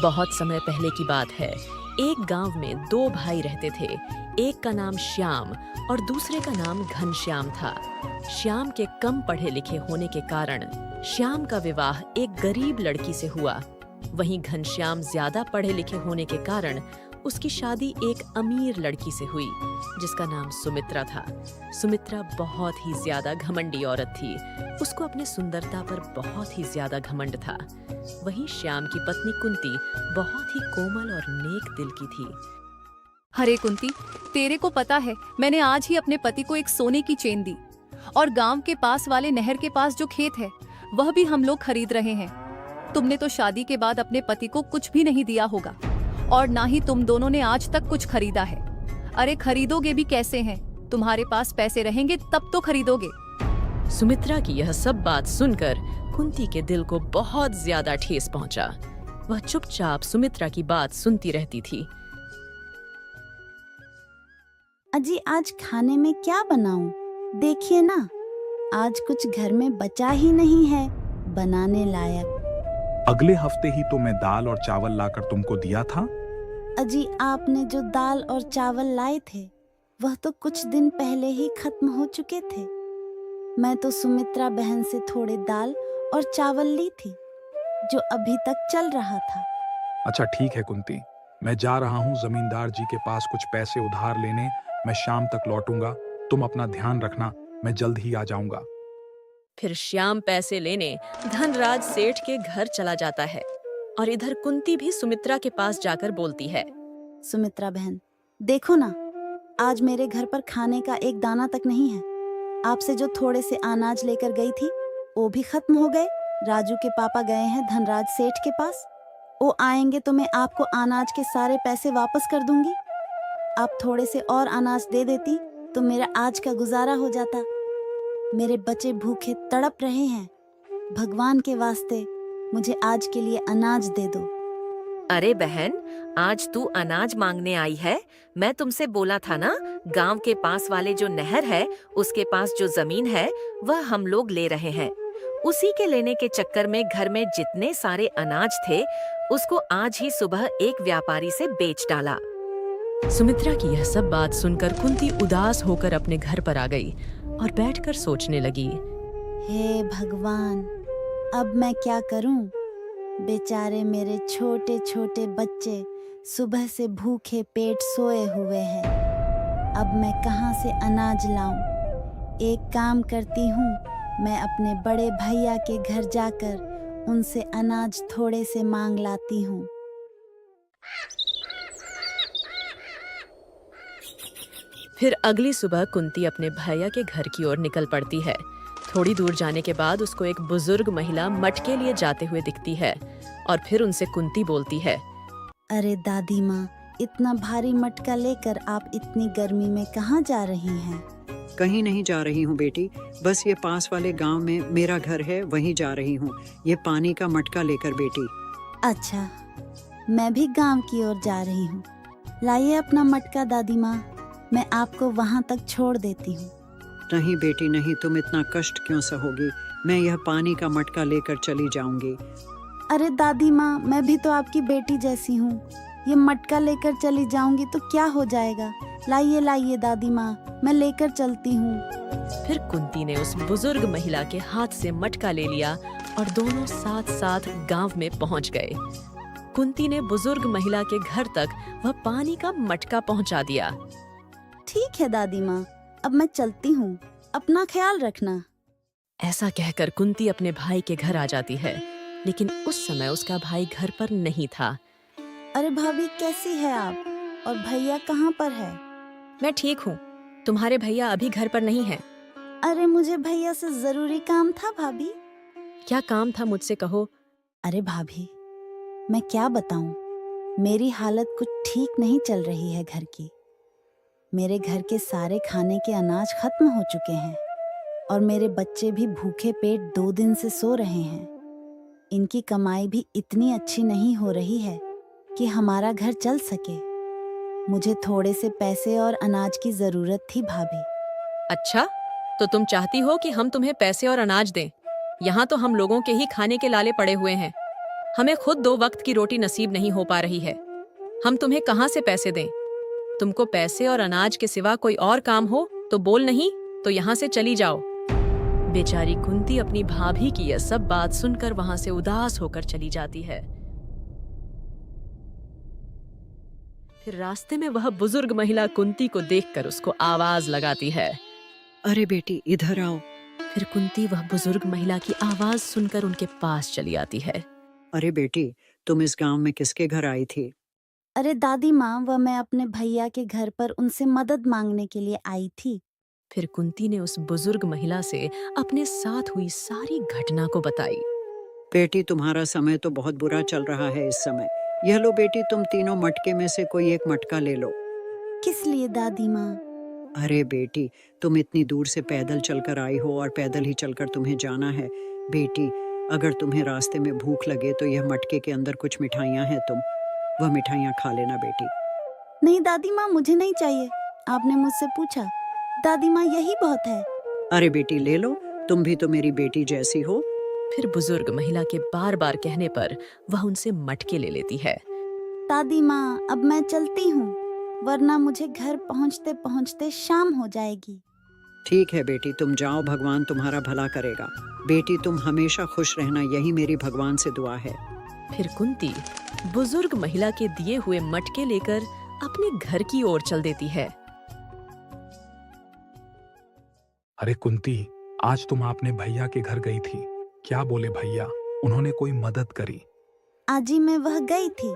बहुत समय पहले की बात है। एक गांव में दो भाई रहते थे। एक का नाम श्याम और दूसरे का नाम घनश्याम था। श्याम के कम पढ़े लिखे होने के कारण श्याम का विवाह एक गरीब लड़की से हुआ। वहीं घनश्याम ज्यादा पढ़े लिखे होने के कारण उसकी शादी एक अमीर लड़की से हुई जिसका नाम सुमित्रा था। सुमित्रा बहुत ही ज्यादा घमंडी औरत थी। उसको अपने सुंदरता पर बहुत ही ज्यादा घमंड था। वहीं श्याम की पत्नी कुंती बहुत ही कोमल और नेक दिल की थी। अरे कुंती, तेरे को पता है मैंने आज ही अपने पति को एक सोने की चेन दी और गांव के पास वाले नहर के पास जो खेत है वह भी हम लोग खरीद रहे हैं। तुमने तो शादी के बाद अपने पति को कुछ भी नहीं दिया होगा और ना ही तुम दोनों ने आज तक कुछ खरीदा है। अरे खरीदोगे भी कैसे हैं? तुम्हारे पास पैसे रहेंगे तब तो खरीदोगे। सुमित्रा की यह सब बात सुनकर कुंती के दिल को बहुत ज्यादा ठेस पहुंचा। वह चुपचाप सुमित्रा की बात सुनती रहती थी। अजी आज खाने में क्या बनाऊं? देखिए ना, आज कुछ घर में बचा ही नहीं है बनाने लायक। अगले हफ्ते ही तो मैं दाल और चावल लाकर तुमको दिया था। अजी आपने जो दाल और चावल लाए थे वह तो कुछ दिन पहले ही खत्म हो चुके थे। मैं तो सुमित्रा बहन से थोड़े दाल और चावल ली थी जो अभी तक चल रहा था। अच्छा ठीक है कुंती, मैं जा रहा हूँ जमींदार जी के पास कुछ पैसे उधार लेने। मैं शाम तक लौटूंगा। तुम अपना ध्यान रखना, मैं जल्द ही आ जाऊंगा। फिर श्याम पैसे लेने धनराज सेठ के घर चला जाता है और इधर कुंती भी सुमित्रा के पास जाकर बोलती है। सुमित्रा बहन, देखो ना, आज मेरे घर पर खाने का एक दाना तक नहीं है। आपसे जो थोड़े से अनाज लेकर गई थी वो भी खत्म हो गए। राजू के पापा गए हैं धनराज सेठ के पास। वो आएंगे तो मैं आपको अनाज के सारे पैसे वापस कर दूंगी। आप थोड़े से और अनाज दे देती तो मेरा आज का गुजारा हो जाता। मेरे बच्चे भूखे तड़प रहे हैं। भगवान के वास्ते मुझे आज के लिए अनाज दे दो। अरे बहन, आज तू अनाज मांगने आई है? मैं तुमसे बोला था ना, गांव के पास वाले जो नहर है उसके पास जो जमीन है वह हम लोग ले रहे हैं। उसी के लेने के चक्कर में घर में जितने सारे अनाज थे उसको आज ही सुबह एक व्यापारी से बेच डाला। सुमित्रा की यह सब बात सुनकर कुंती उदास होकर अपने घर पर आ गई और बैठकर सोचने लगी। हे भगवान, अब मैं क्या करूं? बेचारे मेरे छोटे छोटे बच्चे सुबह से भूखे पेट सोए हुए हैं। अब मैं कहां से अनाज लाऊं? एक काम करती हूं, मैं अपने बड़े भैया के घर जाकर उनसे अनाज थोड़े से मांग लाती हूं। फिर अगली सुबह कुंती अपने भैया के घर की ओर निकल पड़ती है। थोड़ी दूर जाने के बाद उसको एक बुजुर्ग महिला मटके लिए जाते हुए दिखती है और फिर उनसे कुंती बोलती है। अरे दादी माँ, इतना भारी मटका लेकर आप इतनी गर्मी में कहाँ जा रही हैं? कहीं नहीं जा रही हूँ बेटी, बस ये पास वाले गांव में मेरा घर है, वहीं जा रही हूँ। ये पानी का मटका लेकर बेटी। अच्छा, मैं भी गांव की ओर जा रही हूँ। लाइए अपना मटका दादी माँ, मैं आपको वहाँ तक छोड़ देती हूँ। नहीं बेटी नहीं, तुम इतना कष्ट क्यों सहोगी? मैं यह पानी का मटका लेकर चली जाऊंगी। अरे दादी माँ, मैं भी तो आपकी बेटी जैसी हूँ। ये मटका लेकर चली जाऊंगी तो क्या हो जाएगा? लाइए लाइए दादी माँ, मैं लेकर चलती हूँ। फिर कुंती ने उस बुजुर्ग महिला के हाथ से मटका ले लिया और दोनों साथ साथ गांव में पहुंच गए। कुंती ने बुजुर्ग महिला के घर तक वह पानी का मटका पहुंचा दिया। ठीक है दादी माँ, अब मैं चलती हूँ, अपना ख्याल रखना। ऐसा कहकर कुंती अपने भाई के घर आ जाती है, लेकिन उस समय उसका भाई घर पर नहीं था। अरे भाभी, कैसी है आप? और भैया कहाँ पर है? मैं ठीक हूँ, तुम्हारे भैया अभी घर पर नहीं हैं। अरे मुझे भैया से जरूरी काम था भाभी। क्या काम था, मुझसे कहो। अरे भाभी, मैं क्या बताऊं, मेरी हालत कुछ ठीक नहीं चल रही है घर की। मेरे घर के सारे खाने के अनाज खत्म हो चुके हैं और मेरे बच्चे भी भूखे पेट 2 दिन से सो रहे हैं। इनकी कमाई भी इतनी अच्छी नहीं हो रही है कि हमारा घर चल सके। मुझे थोड़े से पैसे और अनाज की जरूरत थी भाभी। अच्छा, तो तुम चाहती हो कि हम तुम्हें पैसे और अनाज दें? यहाँ तो हम लोगों के ही खाने के लाले पड़े हुए हैं। हमें खुद 2 वक्त की रोटी नसीब नहीं हो पा रही है। हम तुम्हें कहाँ से पैसे दें? तुमको पैसे और अनाज के सिवा कोई और काम हो तो बोल, नहीं तो यहाँ से चली जाओ। बेचारी कुंती अपनी भाभी की यह सब बात सुनकर वहां से उदास होकर चली जाती है। फिर रास्ते में वह बुजुर्ग महिला कुंती को देखकर उसको आवाज लगाती है। अरे बेटी इधर आओ। फिर कुंती वह बुजुर्ग महिला की आवाज सुनकर उनके पास चली आती है। अरे बेटी, तुम इस गांव में किसके घर आई थी? अरे दादी माँ, वह मैं अपने भैया के घर पर उनसे मदद मांगने के लिए आई थी। फिर कुंती ने उस बुजुर्ग महिला से अपने साथ हुई सारी घटना को बताई। बेटी, तुम्हारा समय तो बहुत बुरा चल रहा है इस समय। यह लो बेटी, तुम तीनों मटके में से कोई एक मटका ले लो। किस लिए दादी माँ? अरे बेटी, तुम इतनी दूर से पैदल चलकर आई हो और पैदल ही चलकर तुम्हें जाना है। बेटी, अगर तुम्हें रास्ते में भूख लगे तो यह मटके के अंदर कुछ मिठाइयाँ हैं, तुम वह मिठाइयाँ खा लेना बेटी। नहीं दादी माँ, मुझे नहीं चाहिए। आपने मुझसे पूछा। दादी माँ, यही बहुत है। अरे बेटी ले लो, तुम भी तो मेरी बेटी जैसी हो। फिर बुजुर्ग महिला के बार बार कहने पर वह उनसे मटके ले लेती है। दादी माँ, अब मैं चलती हूँ, वरना मुझे घर पहुँचते पहुँचते शाम हो जाएगी। ठीक है बेटी, तुम जाओ, भगवान तुम्हारा भला करेगा। बेटी, तुम हमेशा खुश रहना, यही मेरी भगवान से दुआ है। फिर कुंती बुजुर्ग महिला के दिए हुए मटके लेकर अपने घर की ओर चल देती है। अरे कुंती, आज तुम अपने भैया के घर गई थी, क्या बोले भैया? उन्होंने कोई मदद करी? आजी मैं वह गई थी,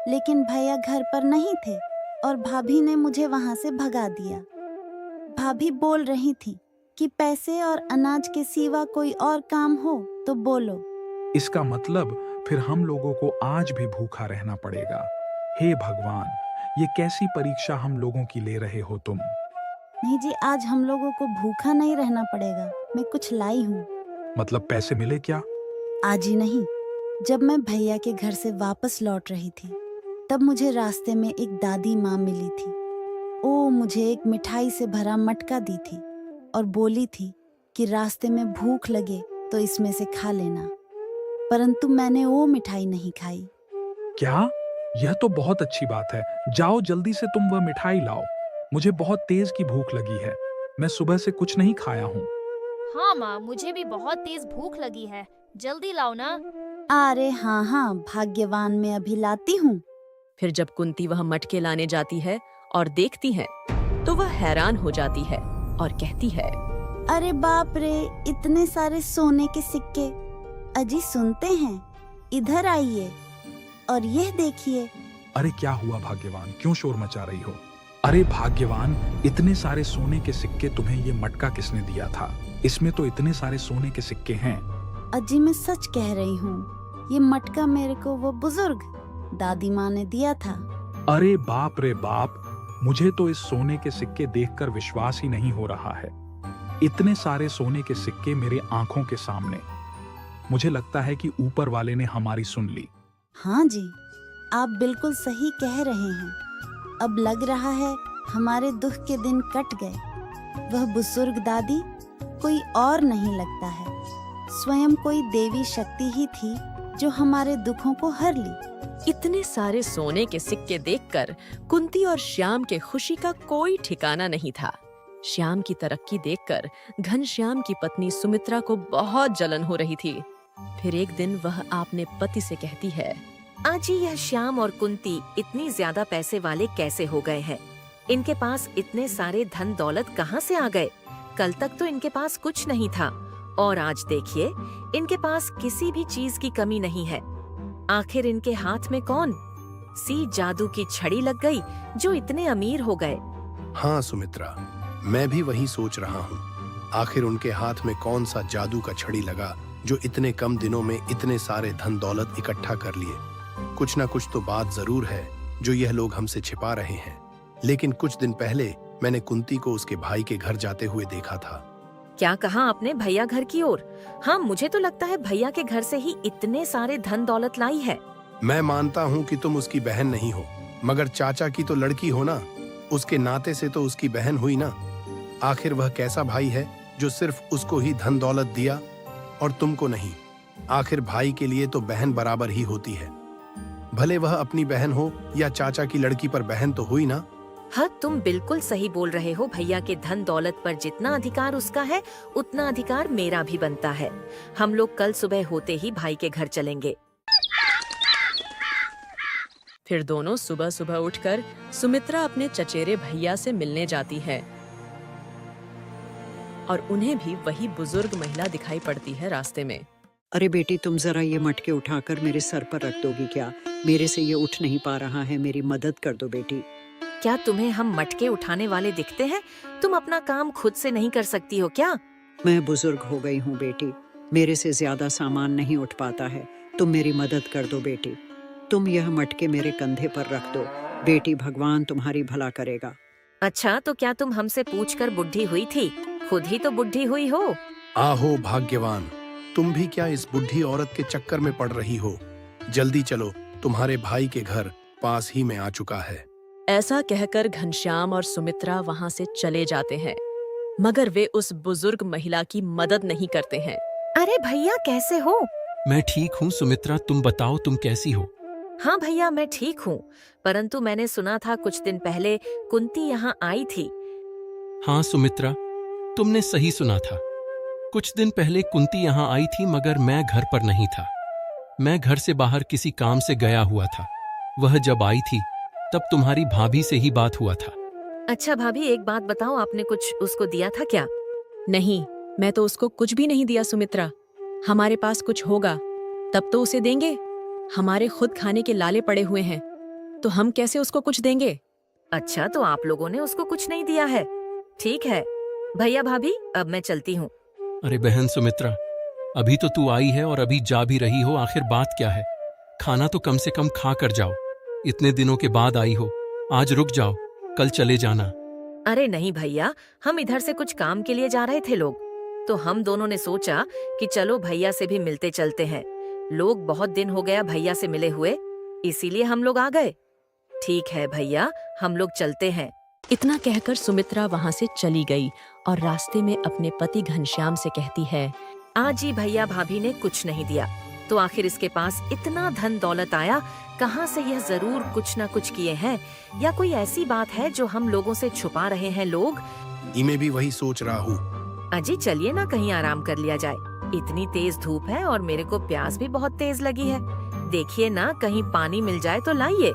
लेकिन भैया घर पर नहीं थे और भाभी ने मुझे वहाँ से भगा दिया। भाभी बोल रही थी कि पैसे और अनाज के सिवा कोई और काम हो तो बोलो। इसका मतलब फिर हम लोगों को आज भी भूखा रहना पड़ेगा। हे भगवान, ये कैसी परीक्षा हम लोगों की ले रहे हो तुम? नहीं जी, आज हम लोगों को भूखा नहीं रहना पड़ेगा। मैं कुछ लाई हूँ। मतलब पैसे मिले क्या? आज ही नहीं, जब मैं भैया के घर से वापस लौट रही थी तब मुझे रास्ते में एक दादी माँ मिली थी। वो मुझे एक मिठाई से भरा मटका दी थी और बोली थी कि रास्ते में भूख लगे तो इसमें से खा लेना, परंतु मैंने वो मिठाई नहीं खाई। क्या? यह तो बहुत अच्छी बात है। जाओ जल्दी से तुम वह मिठाई लाओ। मुझे बहुत तेज की भूख लगी है। मैं सुबह से कुछ नहीं खाया हूँ। हाँ माँ, मुझे भी बहुत तेज भूख लगी है, जल्दी लाओ ना। अरे हाँ हाँ, भाग्यवान, मैं अभी लाती हूँ। फिर जब कुंती वह मटके लाने जाती है और देखती है तो वह हैरान हो जाती है और कहती है, अरे बाप रे, इतने सारे सोने के सिक्के। अजी सुनते हैं, इधर आइए और यह देखिए। अरे क्या हुआ भाग्यवान, क्यों शोर मचा रही हो? अरे भाग्यवान, इतने सारे सोने के सिक्के तुम्हें ये मटका किसने दिया था? इसमें तो इतने सारे सोने के सिक्के हैं। अजी मैं सच कह रही हूँ, ये मटका मेरे को वो बुजुर्ग दादी माँ ने दिया था। अरे बाप रे बाप, मुझे तो इस सोने के सिक्के देखकर विश्वास ही नहीं हो रहा है। इतने सारे सोने के सिक्के मेरे आंखों के सामने। मुझे लगता है कि ऊपर वाले ने हमारी सुन ली। हाँ जी, आप बिल्कुल सही कह रहे हैं। अब लग रहा है हमारे दुख के दिन कट गए। वह बुजुर्ग दादी कोई और नहीं लगता है, स्वयं कोई देवी शक्ति ही थी जो हमारे दुखों को हर ली। इतने सारे सोने के सिक्के देखकर कुंती और श्याम के खुशी का कोई ठिकाना नहीं था। श्याम की तरक्की देखकर घनश्याम की पत्नी सुमित्रा को बहुत जलन हो रही थी। फिर एक दिन वह अपने पति से कहती है, आज ही यह श्याम और कुंती इतनी ज्यादा पैसे वाले कैसे हो गए हैं? इनके पास इतने सारे धन दौलत कहाँ से आ गए? कल तक तो इनके पास कुछ नहीं था और आज देखिए इनके पास किसी भी चीज की कमी नहीं है। आखिर इनके हाथ में कौन सी जादू की छड़ी लग गई जो इतने अमीर हो गए? हाँ सुमित्रा, मैं भी वही सोच रहा हूँ। आखिर उनके हाथ में कौन सा जादू का छड़ी लगा जो इतने कम दिनों में इतने सारे धन दौलत इकट्ठा कर लिए? कुछ ना कुछ तो बात जरूर है जो यह लोग हमसे छिपा रहे हैं। लेकिन कुछ दिन पहले मैंने कुंती को उसके भाई के घर जाते हुए देखा था। क्या कहा आपने? भैया घर की ओर? हाँ, मुझे तो लगता है भैया के घर से ही इतने सारे धन दौलत लाई है। मैं मानता हूँ कि तुम उसकी बहन नहीं हो, मगर चाचा की तो लड़की हो ना, उसके नाते से तो उसकी बहन हुई ना। आखिर वह कैसा भाई है जो सिर्फ उसको ही धन दौलत दिया और तुमको नहीं? आखिर भाई के लिए तो बहन बराबर ही होती है, भले वह अपनी बहन हो या चाचा की लड़की, पर बहन तो हुई ना। हाँ, तुम बिल्कुल सही बोल रहे हो। भैया के धन दौलत पर जितना अधिकार उसका है, उतना अधिकार मेरा भी बनता है। हम लोग कल सुबह होते ही भाई के घर चलेंगे। फिर दोनों सुबह सुबह उठकर सुमित्रा अपने चचेरे भैया से मिलने जाती है और उन्हें भी वही बुजुर्ग महिला दिखाई पड़ती है रास्ते में। अरे बेटी, तुम जरा ये मटके उठाकर मेरे सर पर रख दोगी क्या? मेरे से ये उठ नहीं पा रहा है, मेरी मदद कर दो बेटी। क्या तुम्हें हम मटके उठाने वाले दिखते हैं? तुम अपना काम खुद से नहीं कर सकती हो क्या? मैं बुजुर्ग हो गई हूँ बेटी, मेरे से ज्यादा सामान नहीं उठ पाता है। तुम मेरी मदद कर दो बेटी। तुम यह मटके मेरे कंधे पर रख दो बेटी, भगवान तुम्हारी भला करेगा। अच्छा, तो क्या तुम हमसे पूछकर बुढ़ी हुई थी? खुद ही तो बुढ़ी हुई हो। आहो भाग्यवान, तुम भी क्या इस बुढ़ी औरत के चक्कर में पड़ रही हो? जल्दी चलो, तुम्हारे भाई के घर पास ही में आ चुका है। ऐसा कहकर घनश्याम और सुमित्रा वहां से चले जाते हैं, मगर वे उस बुजुर्ग महिला की मदद नहीं करते हैं। अरे भैया, कैसे हो? मैं ठीक हूँ सुमित्रा, तुम बताओ तुम कैसी हो? हाँ भैया, मैं ठीक हूँ, परंतु मैंने सुना था कुछ दिन पहले कुंती यहाँ आई थी। हाँ सुमित्रा, तुमने सही सुना था। कुछ दिन पहले कुंती यहाँ आई थी, मगर मैं घर पर नहीं था। मैं घर से बाहर किसी काम से गया हुआ था। वह जब आई थी तब तुम्हारी भाभी से ही बात हुआ था। अच्छा भाभी, एक बात बताओ, आपने कुछ उसको दिया था क्या? नहीं, मैं तो उसको कुछ भी नहीं दिया सुमित्रा। हमारे पास कुछ होगा तब तो उसे देंगे। हमारे खुद खाने के लाले पड़े हुए हैं, तो हम कैसे उसको कुछ देंगे? अच्छा, तो आप लोगों ने उसको कुछ नहीं दिया है। ठीक है भैया भाभी, अब मैं चलती हूँ। अरे बहन सुमित्रा, अभी तो तू आई है और अभी जा भी रही हो, आखिर बात क्या है? खाना तो कम से कम खा कर जाओ। इतने दिनों के बाद आई हो, आज रुक जाओ, कल चले जाना। अरे नहीं भैया, हम इधर से कुछ काम के लिए जा रहे थे लोग, तो हम दोनों ने सोचा कि चलो भैया से भी मिलते चलते हैं। लोग बहुत दिन हो गया भैया से मिले हुए, इसीलिए हम लोग आ गए। ठीक है भैया, हम लोग चलते हैं। इतना कहकर सुमित्रा वहां से चली गई और रास्ते में अपने पति घनश्याम से कहती है, आज ही भैया भाभी ने कुछ नहीं दिया, तो आखिर इसके पास इतना धन दौलत आया कहाँ से? यह जरूर कुछ न कुछ किए हैं, या कोई ऐसी बात है जो हम लोगों से छुपा रहे हैं लोग। मैं भी वही सोच रहा हूँ। अजी चलिए ना, कहीं आराम कर लिया जाए। इतनी तेज धूप है और मेरे को प्यास भी बहुत तेज लगी है। देखिए ना, कहीं पानी मिल जाए तो लाइए।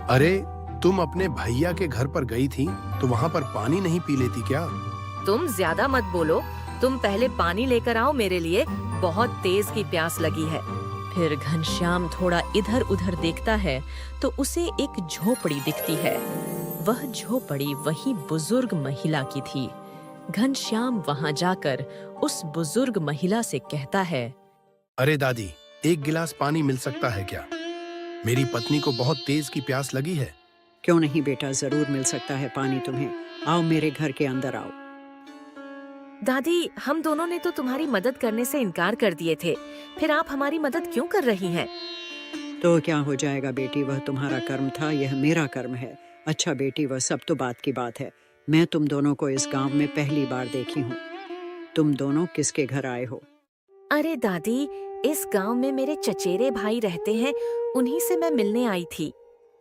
अरे तुम अपने भैया के घर पर गई थी, तो वहाँ पर पानी नहीं पी लेती क्या? तुम ज्यादा मत बोलो, तुम पहले पानी लेकर आओ मेरे लिए, बहुत तेज की प्यास लगी है। फिर घनश्याम थोड़ा इधर उधर देखता है तो उसे एक झोपड़ी दिखती है। वह झोपड़ी वही बुजुर्ग महिला की थी। घनश्याम वहां जाकर उस बुजुर्ग महिला से कहता है, अरे दादी, एक गिलास पानी मिल सकता है क्या? मेरी पत्नी को बहुत तेज की प्यास लगी है। क्यों नहीं बेटा, जरूर मिल सकता है पानी तुम्हें। आओ मेरे घर के अंदर आओ। दादी, हम दोनों ने तो तुम्हारी मदद करने से इनकार कर दिए थे, फिर आप हमारी मदद क्यों कर रही हैं? तो क्या हो जाएगा बेटी, वह तुम्हारा कर्म था, यह मेरा कर्म है। अच्छा बेटी, वह सब तो बात की बात है। मैं तुम दोनों को इस गांव में पहली बार देखी हूँ। तुम दोनों किसके घर आए हो? अरे दादी, इस गांव में मेरे चचेरे भाई रहते हैं, उन्हीं से मैं मिलने आई थी।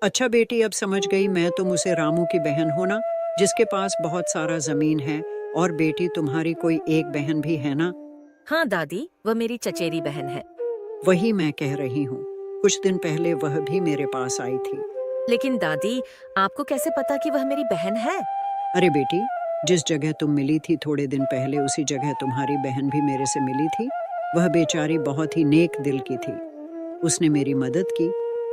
अच्छा बेटी, अब समझ गई। मैं तुम उसे रामू की बहन हो ना, जिसके पास बहुत सारा जमीन है। और बेटी, तुम्हारी कोई एक बहन भी है ना? हाँ दादी, वह मेरी चचेरी बहन है। वही मैं कह रही हूँ, कुछ दिन पहले वह भी मेरे पास आई थी। लेकिन दादी, आपको कैसे पता कि वह मेरी बहन है? अरे बेटी, जिस जगह तुम मिली थी थोड़े दिन पहले, उसी जगह तुम्हारी बहन भी मेरे से मिली थी। वह बेचारी बहुत ही नेक दिल की थी। उसने मेरी मदद की,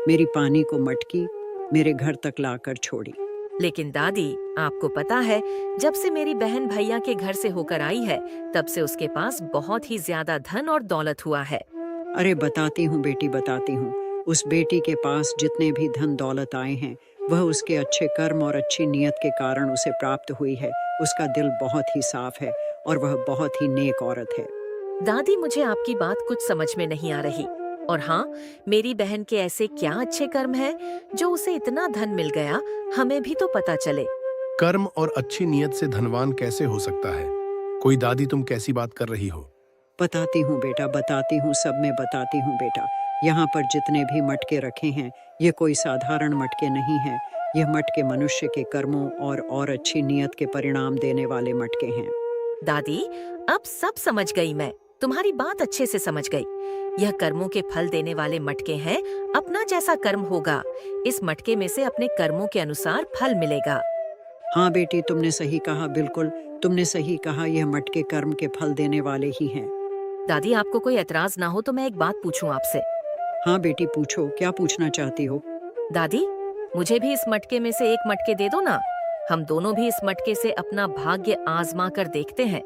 मेरी पानी को मटकी मेरे घर तक लाकर छोड़ी। लेकिन दादी, आपको पता है, जब से मेरी बहन भैया के घर से होकर आई है, तब से उसके पास बहुत ही ज्यादा धन और दौलत हुआ है। अरे बताती हूँ बेटी, बताती हूँ। उस बेटी के पास जितने भी धन दौलत आए हैं, वह उसके अच्छे कर्म और अच्छी नीयत के कारण उसे प्राप्त हुई है। उसका दिल बहुत ही साफ है और वह बहुत ही नेक औरत है। दादी, मुझे आपकी बात कुछ समझ में नहीं आ रही। और हाँ, मेरी बहन के ऐसे क्या अच्छे कर्म हैं जो उसे इतना धन मिल गया, हमें भी तो पता चले। कर्म और अच्छी नीयत से धनवान कैसे हो सकता है? कोई दादी, तुम कैसी बात कर रही हो? बताती हूँ बेटा, बताती हूँ, सब मैं बताती हूँ बेटा। यहाँ पर जितने भी मटके रखे हैं ये कोई साधारण मटके नहीं हैं। यह मटके मनुष्य के कर्मों और अच्छी नीयत के परिणाम देने वाले मटके हैं। दादी, अब सब समझ गई मैं, तुम्हारी बात अच्छे से समझ गई। यह कर्मों के फल देने वाले मटके हैं। अपना जैसा कर्म होगा, इस मटके में से अपने कर्मों के अनुसार फल मिलेगा। हाँ बेटी, तुमने सही कहा, बिल्कुल तुमने सही कहा। यह मटके कर्म के फल देने वाले ही हैं। दादी, आपको कोई एतराज ना हो तो मैं एक बात पूछूं आपसे। हाँ बेटी, पूछो, क्या पूछना चाहती हो? दादी, मुझे भी इस मटके में से एक मटके दे दो ना। हम दोनों भी इस मटके से अपना भाग्य आजमा कर देखते हैं।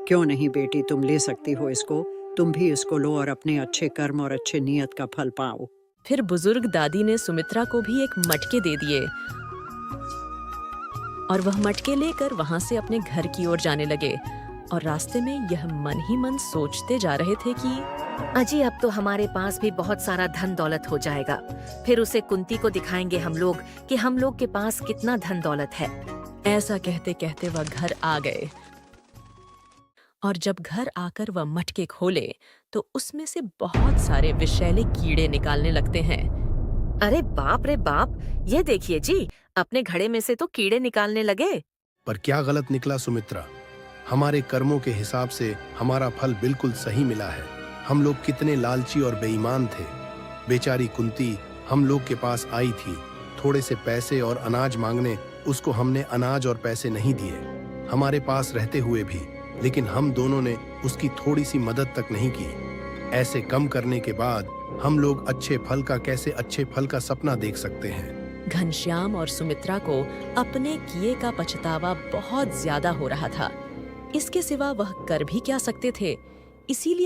क्यों नहीं बेटी, तुम ले सकती हो इसको। तुम भी इसको लो और अपने अच्छे कर्म और अच्छे नियत का फल पाओ। फिर बुजुर्ग दादी ने सुमित्रा को भी एक मटके दे दिए और वह मटके लेकर वहां से अपने घर की ओर जाने लगे। और रास्ते में यह मन ही मन सोचते जा रहे थे कि अजी, अब तो हमारे पास भी बहुत सारा धन दौलत हो जाएगा। फिर उसे कुंती को दिखाएंगे हम लोग कि हम लोग के पास कितना धन दौलत है। ऐसा कहते कहते वह घर आ गए। और जब घर आकर वह मटके खोले तो उसमें से बहुत सारे विषैले कीड़े निकालने लगते हैं। अरे बाप रे बाप, ये देखिए जी, अपने घड़े में से तो कीड़े निकालने लगे। पर क्या गलत निकला सुमित्रा? हमारे कर्मों के हिसाब से हमारा फल बिल्कुल सही मिला है। हम लोग कितने लालची और बेईमान थे। बेचारी कुंती हम लोग के पास आई थी थोड़े से पैसे और अनाज मांगने। उसको हमने अनाज और पैसे नहीं दिए, हमारे पास रहते हुए भी। लेकिन हम दोनों ने उसकी थोड़ी सी मदद तक नहीं की। ऐसे कम करने के बाद हम लोग अच्छे फल का सपना देख सकते हैं। घनश्याम और सुमित्रा को अपने किए का पछतावा बहुत ज्यादा हो रहा था। इसके सिवा वह कर भी क्या सकते थे। इसीलिए